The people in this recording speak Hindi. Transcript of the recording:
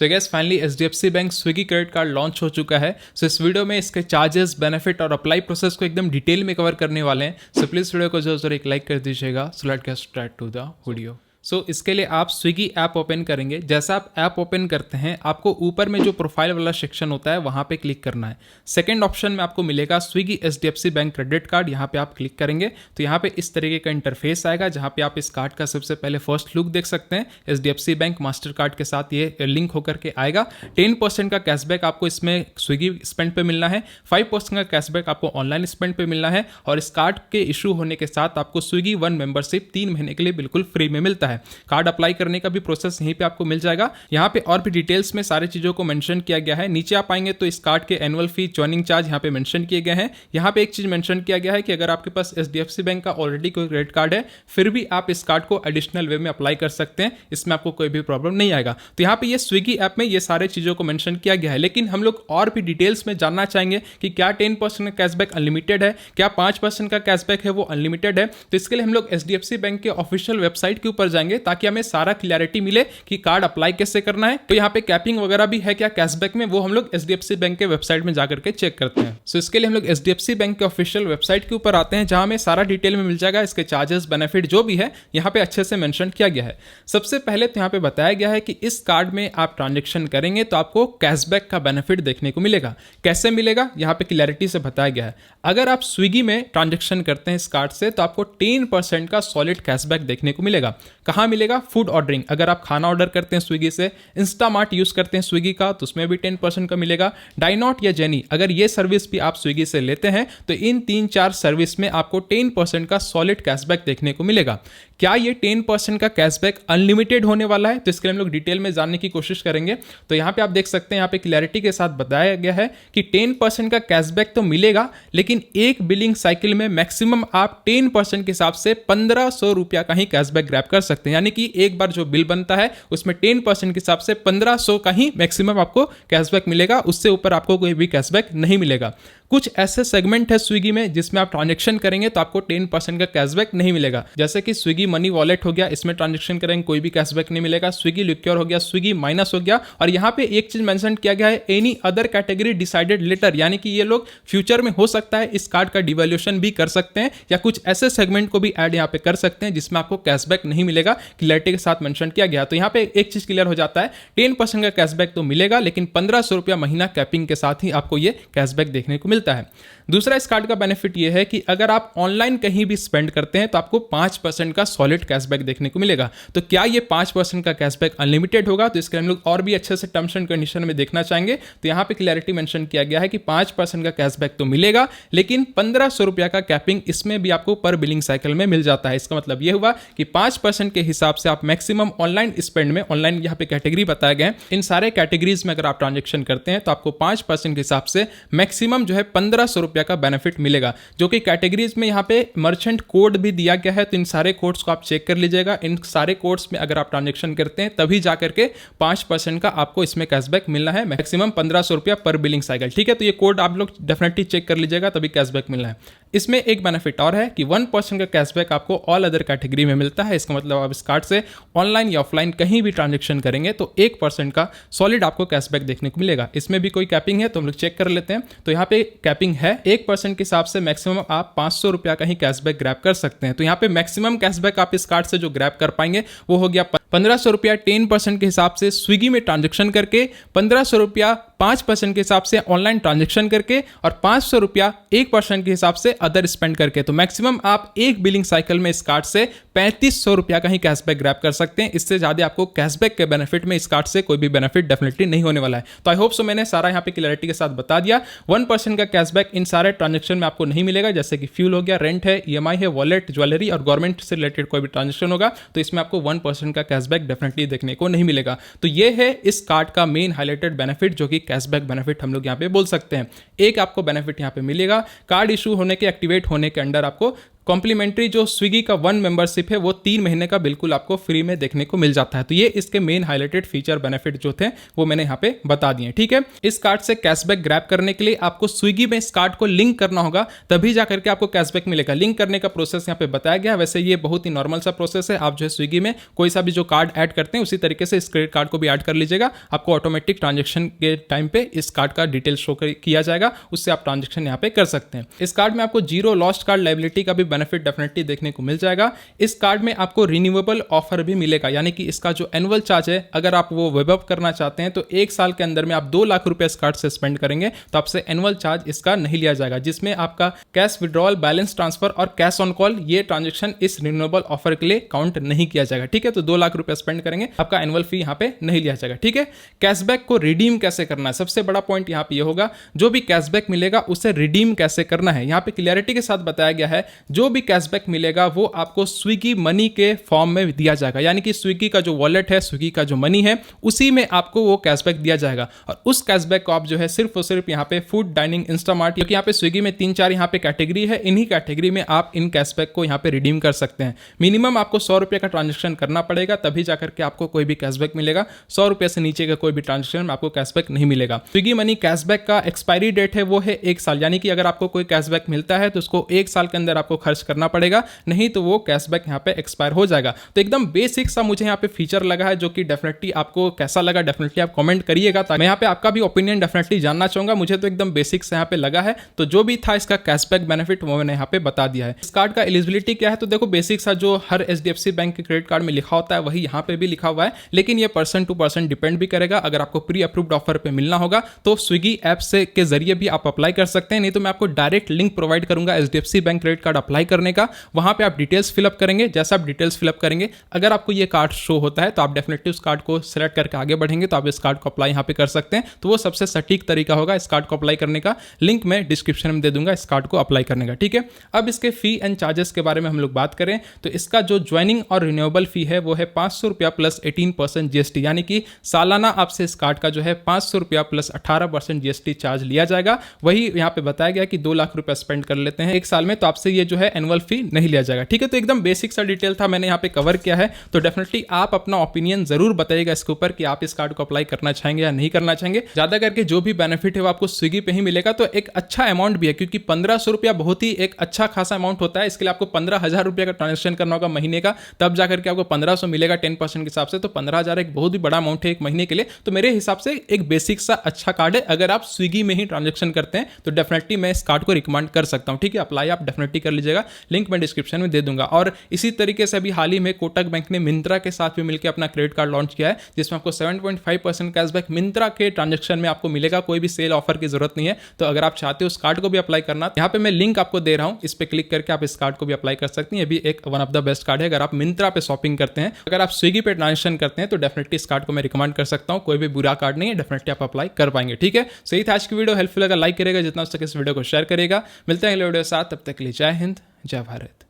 तो gas finally HDFC bank Swiggy credit card launch हो चुका है। सो इस वीडियो में इसके चार्जेस, बेनिफिट और अप्लाई प्रोसेस को एकदम डिटेल में कवर करने वाले हैं। सो प्लीज़ वीडियो को जरूर एक लाइक कर दीजिएगा। So let's get start to the video. So इसके लिए आप स्विगी ऐप ओपन करेंगे। जैसा आप ऐप ओपन करते हैं आपको ऊपर में जो प्रोफाइल वाला सेक्शन होता है वहाँ पे क्लिक करना है। सेकंड ऑप्शन में आपको मिलेगा Swiggy HDFC bank credit card, यहाँ पे आप क्लिक करेंगे तो यहाँ पे इस तरीके का इंटरफेस आएगा जहाँ पे आप इस कार्ड का सबसे पहले फर्स्ट लुक देख सकते हैं। एचडीएफसी बैंक मास्टर कार्ड के साथ ये लिंक होकर के आएगा। 10% का कैशबैक आपको इसमें स्विगी स्पेंड पे मिलना है, 5% का कैशबैक आपको ऑनलाइन स्पेंड पे मिलना है और इस कार्ड के इशू होने के साथ आपको स्विगी वन मेंबरशिप 3 महीने के लिए बिल्कुल फ्री में मिलता है। कार्ड अप्लाई करने का भी प्रोसेस यहीं पे आपको मिल जाएगा। यहाँ पे और भी डिटेल्स में सारी चीजों को मेंशन किया गया है। नीचे आप आएंगे तो इस कार्ड के एनुअल फी, ज्वाइनिंग चार्ज यहाँ पे मेंशन किए गए हैं। यहाँ पे एक चीज मेंशन किया गया है कि अगर आपके पास एचडीएफसी बैंक का ऑलरेडी कोई क्रेडिट कार्ड है फिर भी आप इस कार्ड को एडिशनल वे में अप्लाई कर सकते हैं, इसमें आपको कोई भी प्रॉब्लम नहीं आएगा। तो यहाँ पे ये स्विगी ऐप में ये सारे चीजों को मेंशन किया गया है, लेकिन हम लोग और भी डिटेल्स में जानना चाहेंगे कि क्या 10% का कैशबैक अनलिमिटेड है, क्या 5% का कैशबैक है वो अनलिमिटेड है। तो इसके लिए हम लोग एचडीएफसी बैंक के ऑफिशियल वेबसाइट के ऊपर जाएंगे ताकि हमें सारा क्लैरिटी मिले कि कार्ड अप्लाई कैसे करना है। तो यहाँ पे कैपिंग वगैरह भी है क्या कैशबैक में, वो हम लोग एचडीएफसी बैंक के वेबसाइट में जाकर के चेक करते हैं। सो इसके लिए हम लोग एचडीएफसी बैंक के ऑफिशियल वेबसाइट के ऊपर आते हैं जहां हमें सारा डिटेल में मिल जाएगा। इसके चार्जेस, बेनिफिट जो भी है यहाँ पे अच्छे से मेंशन किया गया है। सबसे पहले तो यहाँ पे बताया गया है कि इस कार्ड में आप ट्रांजेक्शन करेंगे तो आपको कैशबैक का बेनिफिट देखने को मिलेगा। कैसे मिलेगा यहाँ पे क्लैरिटी से बताया गया है। अगर आप स्विगी में ट्रांजेक्शन करते हैं इस कार्ड से तो आपको 10% का सॉलिड कैशबैक देखने को मिलेगा। कहाँ मिलेगा? फूड ऑर्डरिंग, अगर आप खाना ऑर्डर करते हैं स्विगी से, इंस्टामार्ट यूज करते हैं स्विगी का तो उसमें भी 10% का मिलेगा। डाइनॉट या जेनी, अगर ये सर्विस भी आप स्विगी से लेते हैं तो इन 3-4 सर्विस में आपको 10% का सॉलिड कैशबैक देखने को मिलेगा। क्या ये 10% का कैशबैक अनलिमिटेड होने वाला है? तो इसके लिए हम लोग डिटेल में जानने की कोशिश करेंगे। तो यहाँ पे आप देख सकते हैं, यहाँ पे क्लैरिटी के साथ बताया गया है कि 10% का कैशबैक तो मिलेगा, लेकिन एक बिलिंग साइकिल में मैक्सिमम आप 10% के हिसाब से 1500 रुपया का ही कैशबैक ग्रैब कर सकते हैं। यानी कि एक बार जो बिल बनता है उसमें 10% के हिसाब से 1500 का ही मैक्सिमम आपको कैशबैक मिलेगा, उससे ऊपर आपको कोई भी कैशबैक नहीं मिलेगा। कुछ ऐसे सेगमेंट है स्विगी में जिसमें आप ट्रांजेक्शन करेंगे तो आपको 10% का कैशबैक नहीं मिलेगा। जैसे कि स्विगी मनी वॉलेट हो गया, इसमें ट्रांजेक्शन करेंगे कोई भी कैशबैक नहीं मिलेगा। स्विगी लिक्योर हो गया, स्विगी माइनस हो गया। और यहाँ पे एक चीज मेंशन किया गया है, any other category decided later, यानी कि ये लोग फ्यूचर में हो सकता है इस कार्ड का डिवैल्यूएशन भी कर सकते हैं या कुछ ऐसे सेगमेंट को भी ऐड यहाँ पे कर सकते हैं जिसमें आपको कैशबैक नहीं मिलेगा। क्लैरिटी के साथ मेंशन किया गया। तो यहाँ पे एक चीज क्लियर हो जाता है, 10% का कैशबैक तो मिलेगा, लेकिन 1500 रुपया महीना कैपिंग के साथ ही आपको ये कैशबैक देखने को मिलता है। दूसरा इस कार्ड का बेनिफिट ये है कि अगर आप ऑनलाइन कहीं भी स्पेंड करते हैं तो आपको 5% का सॉलिड कैशबैक देखने को मिलेगा। तो क्या ये 5% का कैशबैक अनलिमिटेड होगा? तो इसके हम लोग और भी अच्छे से टर्म्स एंड कंडीशन में देखना चाहेंगे। तो यहाँ पे क्लैरिटी मेंशन किया गया है कि 5% का कैशबैक तो मिलेगा, लेकिन 1500 रुपया का कैपिंग इसमें भी आपको पर बिलिंग साइकिल में मिल जाता है। इसका मतलब ये हुआ कि 5% के हिसाब से आप मैक्सिमम ऑनलाइन स्पेंड में, ऑनलाइन यहाँ पे कैटेगरी बताए गए, इन सारे कैटेगरीज में अगर आप ट्रांजेक्शन करते हैं तो आपको 5% के हिसाब से मैक्सिमम जो है 1500 रुपया का बेनिफिट मिलेगा। जो कि कैटेगरीज में यहाँ पे मर्चेंट कोड भी दिया गया है, तो इन सारे कोड्स को आप चेक कर लीजिएगा। इन सारे कोड्स में अगर आप ट्रांजेक्शन करते हैं तभी जाकर के 5% का आपको इसमें कैशबैक मिलना है, मैक्सिमम 1500 रुपया पर बिलिंग साइकिल। ठीक है, तो ये कोड आप लोग डेफिनेटली चेक कर लीजिएगा, तभी कैशबैक मिलना है। इसमें एक बेनिफिट और है कि 1% का कैशबैक आपको ऑल अदर कैटेगरी में मिलता है। इसका मतलब आप इस कार्ड से ऑनलाइन या ऑफलाइन कहीं भी ट्रांजेक्शन करेंगे तो 1% का सॉलिड आपको कैशबैक देखने को मिलेगा। इसमें भी कोई कैपिंग है तो हम लोग चेक कर लेते हैं। तो यहाँ पे कैपिंग है 1% के हिसाब से मैक्सिमम आप 500 रुपया का ही कैशबैक ग्रैब कर सकते हैं। तो यहाँ पे मैक्सिमम कैशबैक आप इस कार्ड से जो ग्रैब कर पाएंगे वो हो गया 1500 रुपया 10% के हिसाब से स्विगी में ट्रांजेक्शन करके, 1500 रुपया 5% के हिसाब से ऑनलाइन ट्रांजेक्शन करके और 500 रुपया 1% के हिसाब से अदर स्पेंड करके। तो मैक्सिमम आप एक बिलिंग साइकिल में इस कार्ड से 3500 रुपया का ही कैशबैक ग्रैब कर सकते हैं। इससे ज्यादा आपको कैशबैक के बेनिफिट में इस कार्ड से कोई भी बेनिफिट डेफिनेटली नहीं होने वाला है। तो आई होप सो मैंने सारा यहाँ पे क्लैरिटी के साथ बता दिया। 1% का कैशबैक इन सारे ट्रांजेक्शन में आपको नहीं मिलेगा, जैसे कि फ्यूल हो गया, रेंट है, ईएमआई है, वॉलेट, ज्वेलरी और गवर्नमेंट से रिलेटेड कोई भी ट्रांजेक्शन होगा तो इसमें आपको 1% का कैशबैक डेफिनेटली देखने को नहीं मिलेगा। तो ये है इस कार्ड का मेन हाईलाइटेड बेनिफिट, जो कि कैशबैक बेनिफिट हम लोग यहाँ पे बोल सकते हैं। एक आपको बेनिफिट यहाँ पे मिलेगा, कार्ड इशू होने के, एक्टिवेट होने के अंडर आपको कॉम्प्लीमेंट्री जो स्विगी का 1 मेंबरशिप है वो 3 महीने का बिल्कुल आपको फ्री में देखने को मिल जाता है। तो ये इसके मेन हाईलाइटेड फीचर बेनिफिट जो थे वो मैंने यहाँ पे बता दिए। ठीक है, इस कार्ड से कैशबैक ग्रैब करने के लिए आपको स्विगी में इस कार्ड को लिंक करना होगा, तभी जा करके आपको कैशबैक मिलेगा। लिंक करने का प्रोसेस यहाँ पे बताया गया। वैसे ये बहुत ही नॉर्मल सा प्रोसेस है। आप जो है स्विगी में कोई सा भी जो कार्ड ऐड करते हैं उसी तरीके से इस क्रेडिट कार्ड को भी ऐड कर लीजिएगा। आपको ऑटोमेटिक ट्रांजेक्शन के टाइम पे इस कार्ड का डिटेल शो किया जाएगा, उससे आप ट्रांजेक्शन यहाँ पे कर सकते हैं। इस कार्ड में आपको जीरो लॉस्ट कार्ड लायबिलिटी का भी बेनिफिट डेफिनेटली देखने को मिल जाएगा। इस कार्ड में आपको रिन्यूएबल ऑफर भी मिलेगा, यानी कि इसका जो एनुअल चार्ज है अगर आप वो वेब अप करना चाहते हैं तो 1 साल के अंदर में आप 2 लाख रुपए इस कार्ड से स्पेंड करेंगे तो आपसे एनुअल चार्ज इसका नहीं लिया जाएगा, जिसमें आपका कैश विड्रॉल, बैलेंस ट्रांसफर और कैश ऑन कॉल ये ट्रांजेक्शन इस रिन्यूएबल ऑफर के लिए काउंट नहीं किया जाएगा। ठीक है, तो 2 लाख रुपए स्पेंड करेंगे, आपका एनुअल फी यहाँ पे नहीं लिया जाएगा। ठीक है, कैशबैक को रिडीम कैसे करना है, सबसे बड़ा पॉइंट यहाँ पे ये होगा, जो भी कैशबैक मिलेगा उसे रिडीम कैसे करना है। यहाँ पे क्लियरिटी के साथ बताया गया है, जो भी कैशबैक मिलेगा वो आपको स्विगी मनी के फॉर्म में दिया जाएगा, यानी कि स्विगी का जो वॉलेट है, स्विगी का जो मनी है, उसी में आपको वो कैशबैक दिया जाएगा। और उस कैशबैक को आप जो है सिर्फ और सिर्फ यहाँ पे फूड, डाइनिंग, इंस्टामार्ट, क्योंकि यहाँ पे स्विगी में 3-4 यहाँ पे कैटेगरी है, इन्हीं कैटेगरी में आप इन कैशबैक को यहाँ पे रिडीम कर सकते हैं। मिनिमम आपको 100 रुपये का ट्रांजेक्शन करना पड़ेगा, तभी जाकर के आपको कोई भी कैशबैक मिलेगा। 100 रुपये से नीचे का कोई भी ट्रांजेक्शन में आपको कैशबैक नहीं मिलेगा। स्विगी मनी कैशबैक का एक्सपायरी डेट है वो है 1 साल, यानी कि अगर आपको कोई कैशबैक मिलता है तो उसको 1 साल के अंदर आपको खर्च करना पड़ेगा, नहीं तो वो कैशबैक यहाँ पे एक्सपायर हो जाएगा। तो एकदम बेसिक सा मुझे यहाँ पे फीचर लगा है, जो कि डेफिनेटली आपको कैसा लगा डेफिनेटली आप कमेंट करिएगा, ताकि मैं यहाँ पे आपका भी ओपिनियन डेफिनेटली जानना चाहूंगा। मुझे तो एकदम बेसिक से यहाँ पे लगा है, तो जो भी था इसका कैशबैक बेनिफिट वो मैंने यहाँ पे बता दिया है। इस कार्ड का एलिजिबिलिटी क्या है, तो देखो बेसिक सा जो हर HDFC बैंक के क्रेडिट कार्ड में लिखा होता है वही यहाँ पे भी लिखा हुआ है, लेकिन ये पर्सन टू पर्सन डिपेंड भी करेगा। अगर आपको प्री अप्रूव्ड ऑफर पे मिलना होगा तो स्विगी ऐप से के जरिए भी आप अप्लाई कर सकते हैं, नहीं तो मैं आपको डायरेक्ट लिंक प्रोवाइड करूंगा HDFC bank credit card apply करने का। वहां पे आप डिटेल्स फिलअप करेंगे, जैसा आप डिटेल्स फिलअप करेंगे अगर आपको ये कार्ड शो होता है तो आप डेफिनेटली उस कार्ड को सिलेक्ट करके आगे बढ़ेंगे, तो आप इस कार्ड को अप्लाई यहाँ पे कर सकते हैं। तो वो सबसे सटीक तरीका होगा इस कार्ड को अप्लाई करने का। लिंक मैं डिस्क्रिप्शन में दे दूंगा इस कार्ड को अप्लाई करने का। ठीक है, अब इसके फी एंड चार्जेस के बारे में हम लोग बात करें तो इसका जो ज्वाइनिंग और रिन्यूएबल फी है वो है 500 रुपया प्लस 18% GST, यानी कि सालाना आपसे इस कार्ड का जो है 500 रुपया प्लस 18% GST चार्ज लिया जाएगा। वही यहाँ पे बताया गया कि 2 लाख रुपया स्पेंड कर लेते हैं 1 साल में तो आपसे ये जो है एनुअल फी नहीं लिया जाएगा। ठीक है, तो एकदम बेसिक सा डिटेल था, मैंने यहाँ पे कवर किया है। तो डेफिनेटली आप अपना ओपिनियन जरूर बताइएगा इसके ऊपर कि आप इस कार्ड को अप्लाई करना चाहेंगे या नहीं करना चाहेंगे। ज्यादा करके जो भी बेनिफिट है वो आपको स्विगी पे ही मिलेगा, तो एक अच्छा अमाउंट भी है, क्योंकि 1500 रुपया बहुत ही एक अच्छा खासा अमाउंट होता है। इसके लिए आपको 15,000 रुपया का ट्रांजेक्शन करना होगा महीने का, तब जाकर के आपको 1500 मिलेगा 10% के हिसाब से। तो 15,000 एक बहुत ही बड़ा अमाउंट है एक महीने के लिए। तो मेरे हिसाब से एक बेसिक सा अच्छा कार्ड है। अगर आप स्विगी में ही ट्रांजेक्शन करते हैं तो डेफिनेटली मैं इस कार्ड को रिकमेंड कर सकता हूं। ठीक है, अप्लाई आप डेफिनेटली कर लीजिएगा, लिंक मैं डिस्क्रिप्शन में दे दूंगा। और इसी तरीके से अभी हाल ही में कोटक बैंक ने मिंत्रा के साथ भी मिलकर अपना क्रेडिट कार्ड लॉन्च किया है, जिसमें आपको 7.5% कैशबैक मिंत्रा के ट्रांजेक्शन में आपको मिलेगा। कोई भी सेल ऑफर की जरूरत नहीं है। तो अगर आप चाहते हो उस कार्ड को भी अप्लाई करना, यहाँ पे मैं लिंक आपको दे रहा हूँ, इस पे क्लिक करके आप इस कार्ड को भी अप्लाई कर सकते हैं। ये भी एक one of the best card है अगर आप मिंत्रा पे शॉपिंग करते हैं। अगर आप स्विगी पे ट्रांजेक्शन करते हैं तो डेफिनेटली इस कार्ड को मैं रिकमेंड कर सकता हूँ। कोई भी बुरा कार्ड नहीं है, डेफिनेटली आप अप्लाई कर पाएंगे। ठीक है, सही था आज की वीडियो। हेल्पफुल लगा लाइक करेगा, जितना हो सके इस वीडियो को शेयर करेगा। मिलते हैं अगले वीडियो के साथ, तब तक के लिए जय हिंद, जय भारत।